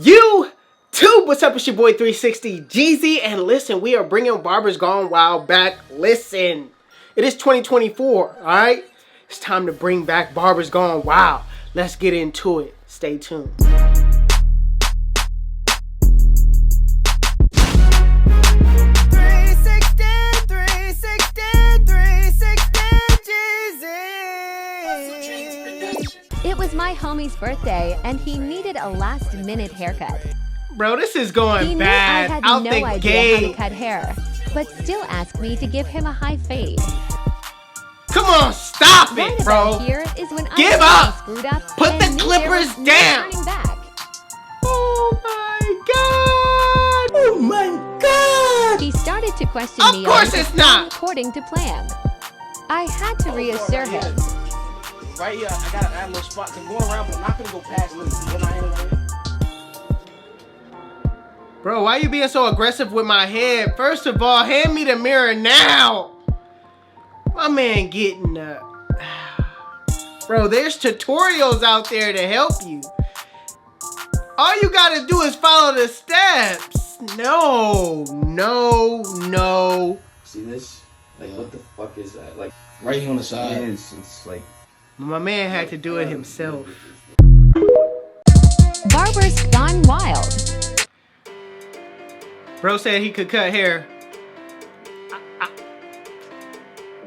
YouTube, what's up? It's your boy 360 Jeezy, and listen, we are bringing Barbers Gone Wild back. Listen, it is 2024, all right? It's time to bring back Barbers Gone Wild. Let's get into it. Stay tuned. It was my homie's birthday, and he needed a last-minute haircut. Bro, this is going bad. He knew I had no idea how to cut hair, but still asked me to give him a high fade. Come on, stop Right it, bro. about here is when Give I up. Screwed up. Put And the knew clippers there was down. No turning back. Oh my god. Oh my god. He started to question Of me course on it's not. according to plan. I had to reassure him. Right here, I gotta add a little spot to go around, but I'm not gonna go past Lily. Get my hand right here. Bro, why you being so aggressive with my head? First of all, hand me the mirror now. My man getting up. Bro, there's tutorials out there to help you. All you gotta do is follow the steps. No. See this? Like, what the fuck is that? Like, right here on the side. Yeah, it's like... My man had to do it himself. Barbers Gone Wild. Bro said he could cut hair.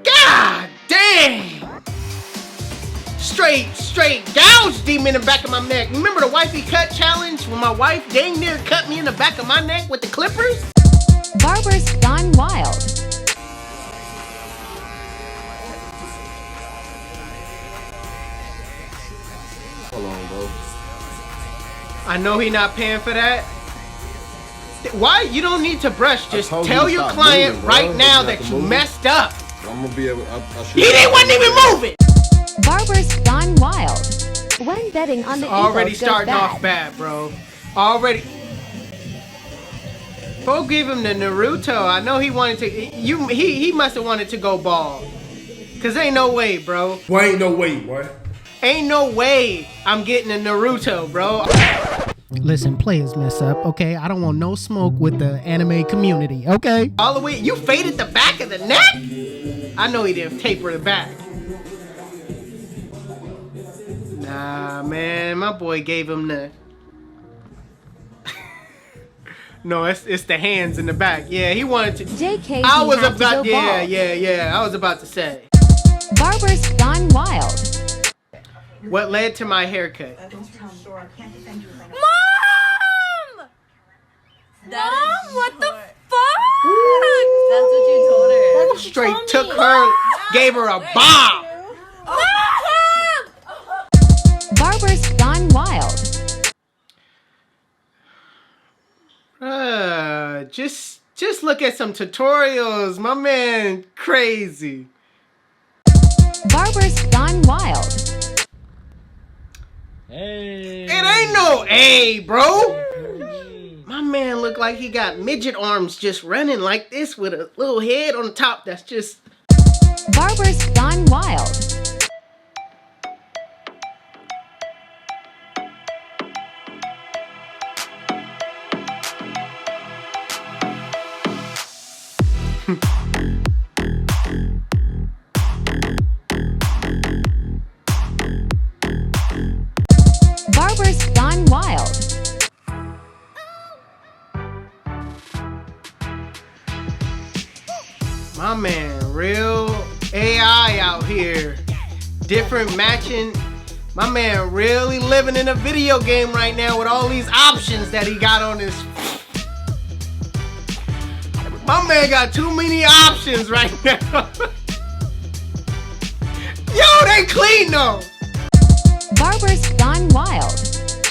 God dang! Straight gouged him in the back of my neck. Remember the wifey cut challenge when my wife dang near cut me in the back of my neck with the clippers? Barbers Gone Wild. Hold on, bro. I know he not paying for that. Why? You don't need to brush. Just tell your client right now that you messed up. I'm gonna be able. He wasn't even moving. Barbers Gone Wild. When betting on the Already Eagles goes starting bad. off bad, bro. Already. Bro gave him the Naruto. I know he wanted to. He must have wanted to go bald. Cause ain't no way, bro. Why ain't no way, boy? Ain't no way I'm getting a Naruto, bro. Listen, players mess up, okay? I don't want no smoke with the anime community, okay? All the way, you faded the back of the neck? I know he didn't taper the back. Nah, man, my boy gave him the... No, it's the hands in the back. Yeah, he wanted to... JK, I was had about... to go bald. Yeah, I was about to say. Barbers Gone Wild. What led to my haircut? Mom! Mom, what the fuck? That's what you told her. Straight took her, gave her a bomb. Mom! Barbers Gone Wild. Just look at some tutorials. My man crazy. Barbers Gone Wild. Hey. It ain't no A, bro. My man look like he got midget arms just running like this with a little head on the top that's just... Barbers Gone Wild. Barbers Gone Wild. My man, real AI out here. Different matching. My man really living in a video game right now with all these options that he got on his... My man got too many options right now. Yo, they clean though. Barbers Gone Wild.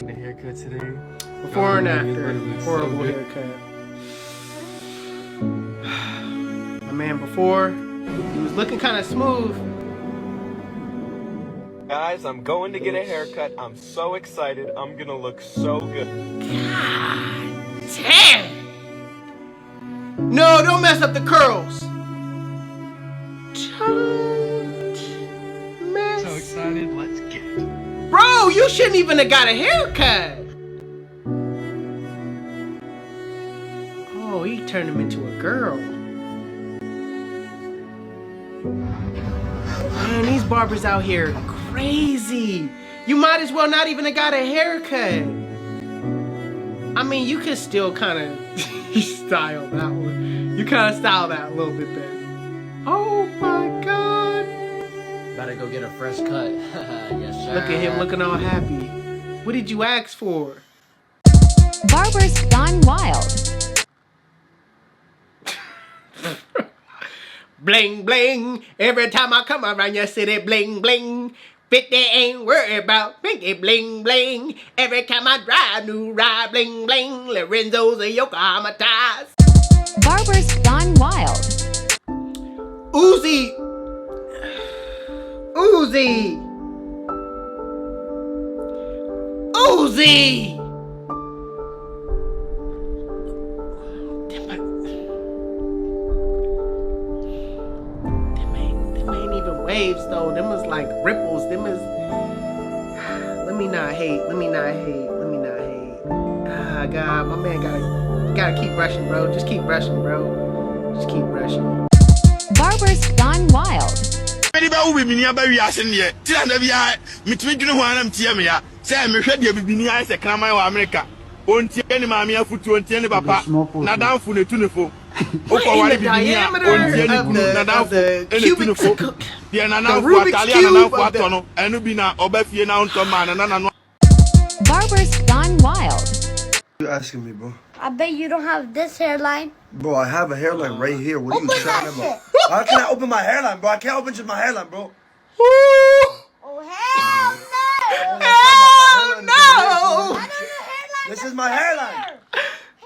The haircut today. Before and after. Horrible haircut. My man before, he was looking kind of smooth. Guys, I'm going to get a haircut. I'm so excited. I'm gonna look so good. God damn. No, don't mess up the curls. Don't mess. So excited. Let's get it. Bro, you shouldn't even have got a haircut. Oh, he turned him into a girl. Man, these barbers out here crazy. You might as well not even have got a haircut. I mean, you could still kind of style that one. You kind of style that a little bit better. Oh my God. Better go get a fresh cut. Yes, sir. Look at him looking all happy. What did you ask for? Barbers gone wild. Bling, bling. Every time I come around your city, bling, bling. 50 ain't worried about pinky, bling, bling. Every time I drive, new ride, bling, bling. Lorenzo's a Yokohama ties. Barbers gone wild. Uzi. Uzi. Uzi. Them ain't even waves though. Them is like ripples. Them is. Let me not hate. Ah, God, my man gotta keep brushing, bro. Just keep brushing, bro. Just keep brushing. Barbers gone wild. What in the diameter of the cubic, the Rubik's Cube of the... Barbers gone wild. You asking me, bro? I bet you don't have this hairline. Bro, I have a hairline right here. What are you Open talking that about? shit. How can I open my hairline, bro? I can't open just my hairline, bro. Oh, hell no. Hell no! This is my hairline.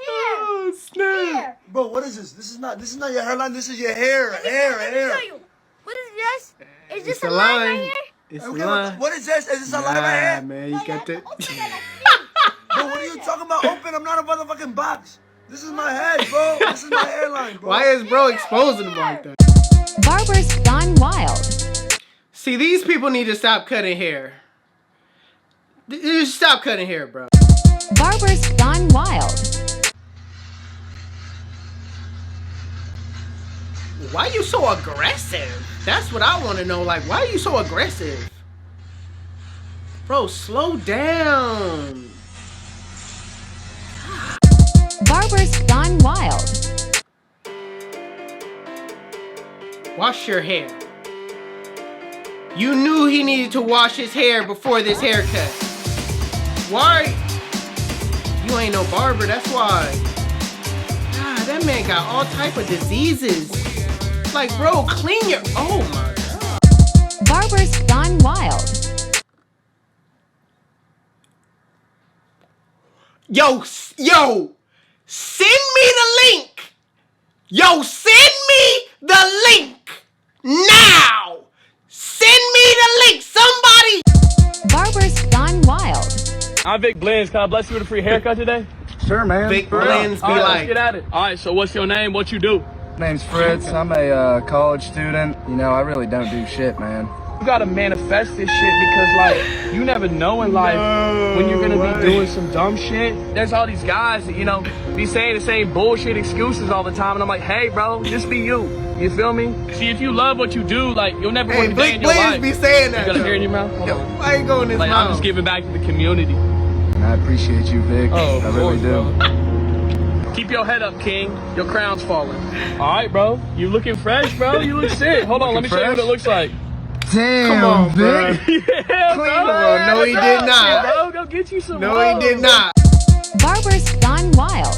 Oh, snap. Bro, what is this? This is not your hairline. This is your hair. Let me show you. What is this? Is this It's a a line line. right here? It's a Okay, line. what is this? Is this a line right here? Man, you got that. Open it like me. Bro, what are you talking about? Open? I'm not a motherfucking box. This is my head, bro. This is my hairline, bro. Why is bro exposing him like that? Barbers gone wild. See, these people need to stop cutting hair. Just stop cutting hair, bro. Barbers gone wild. Why you so aggressive? That's what I want to know. Like, why are you so aggressive? Bro, slow down. Barbers gone wild. Wash your hair. You knew he needed to wash his hair before this haircut. Why? You ain't no barber, that's why. God, that man got all type of diseases. Like, bro, clean your... Oh, my God. Barbers gone wild. Yo, send me the link. Yo, send me the link. Now. Send me the link. Somebody. Barbers gone wild. I'm Vic Blends. Can I bless you with a free haircut today? Sure, man. Big Blends be All right, let's like... get at it. All right, so what's your name? What you do? Name's Fritz. I'm a college student. You know, I really don't do shit, man. You gotta manifest this shit because, like, you never know in life when you're gonna be doing some dumb shit. There's all these guys that, you know, be saying the same bullshit excuses all the time, and I'm like, hey, bro, just be you. You feel me? See, if you love what you do, like, you'll never Hey, work a day in Big your life. Blends be saying that. You got a though. hair in your mouth? Hold Yo, on. why you going this Like, mouth? I'm just giving back to the community. And I appreciate you, Vic. Oh, I really do. Keep your head up, King. Your crown's falling. All right, bro. You looking fresh, bro? You look sick. Hold on, let me show you what it looks like. Damn, Come on, bro. Yeah, bro. No, he did not. Bro, go get you some. No, he did not. Barbers gone wild.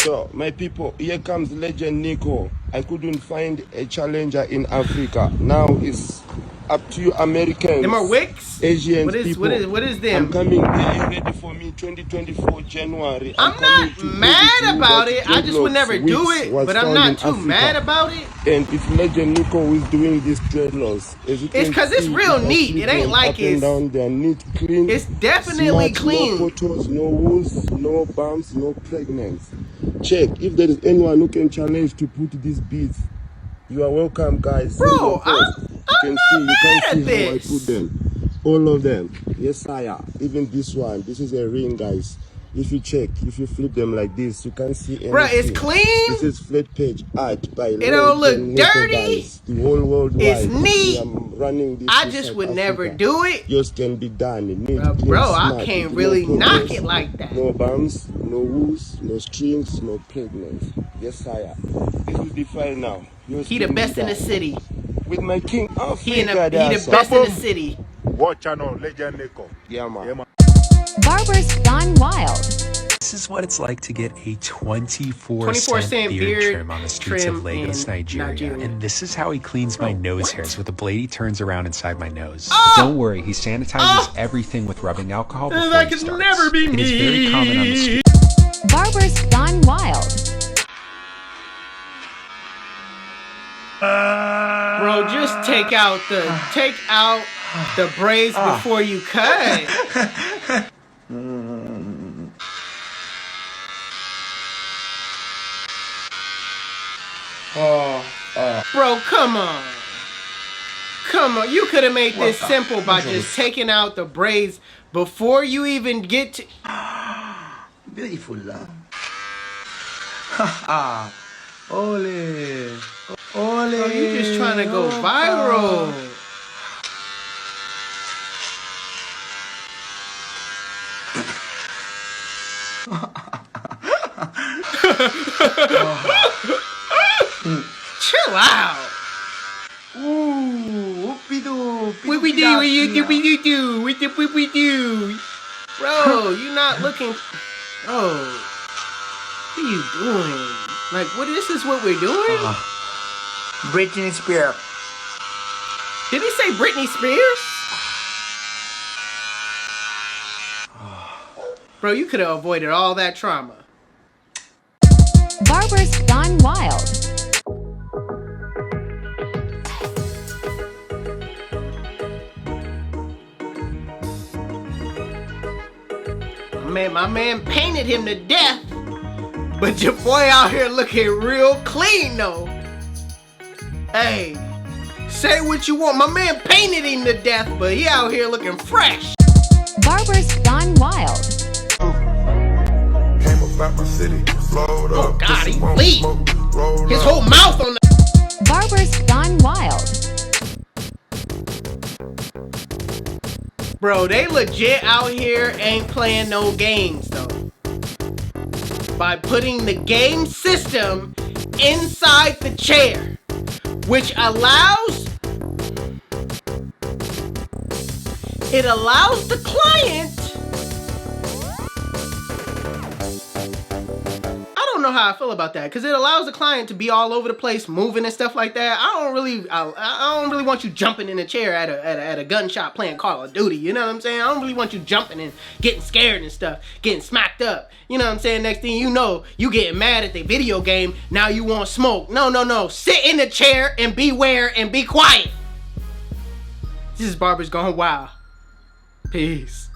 So, my people, here comes legend Nico. I couldn't find a challenger in Africa. Now it's up to you, Americans. Them are wicks? Asians, What is them? I'm coming. Are you ready for me? 2024 January. I'm not mad about it. I just would never do it, but I'm not too mad about it. And if Legend Nico is doing this dreadlocks, It's 'cause it's real neat. It ain't like it's... down, they're neat, clean. It's definitely smart, clean. No photos, no wounds, no bumps, no pregnancy. Check if there is anyone who can challenge to put these beads. You are welcome, guys. Bro, I'm you not can mad at see how I this. put them. All of them. Yes, sire. Even this one. This is a ring, guys. If you check, if you flip them like this, you can see anything. Bruh, it's clean. This is flat page art by It don't look dirty. guys. The whole world It's neat. I'm running this. I just would never do it. Yours can be done. Neat, Bro, I smart, can't no really knock problems, it like that. No bumps, no woos, no strings, no pregnancy. Yes, sire. This is the file now. Yours He the can be best in the done. city. With my king Africa. He the best in the city. Watch channel Legend Nico. Yeah, man. Barbers Gone Wild. This is what it's like to get a 24 24 cent beard beard trim on the streets trim of Lagos, in Nigeria. And this is how he cleans my nose hairs with a blade he turns around inside my nose. Oh! Don't worry, he sanitizes everything with rubbing alcohol before That he could starts. never be It is very common on the me. street. Barbers Gone Wild. Bro, just take out the braids before you cut. Bro, come on. Come on. You could have made this simple by just taking out the braids before you even get to... Beautiful, love. Ole. Ole. Bro, you just trying to go viral. Chill out. Ooh, whoopie-doo. What we do? What you do? What we do? Bro, you not looking... Oh. What are you doing? Like, what? This is what we're doing? Britney Spears. Did he say Britney Spears? Bro, you could have avoided all that trauma. Barbers Gone Wild. Man, my man painted him to death. But your boy out here looking real clean, though. Hey, say what you want. My man painted him to death, but he out here looking fresh. Barbers Gone Wild. Oh, God, he bleed. His whole mouth on the... Barbers Gone Wild. Bro, they legit out here ain't playing no games, though. By putting the game system inside the chair, which allows the client... I don't know how I feel about that, because it allows the client to be all over the place, moving and stuff like that. I don't really want you jumping in a chair at a gun shop playing Call of Duty. You know what I'm saying? I don't really want you jumping and getting scared and stuff, getting smacked up. You know what I'm saying? Next thing you know, you getting mad at the video game. Now you want smoke. No. Sit in the chair and beware and be quiet. This is Barbers Gone Wild. Peace.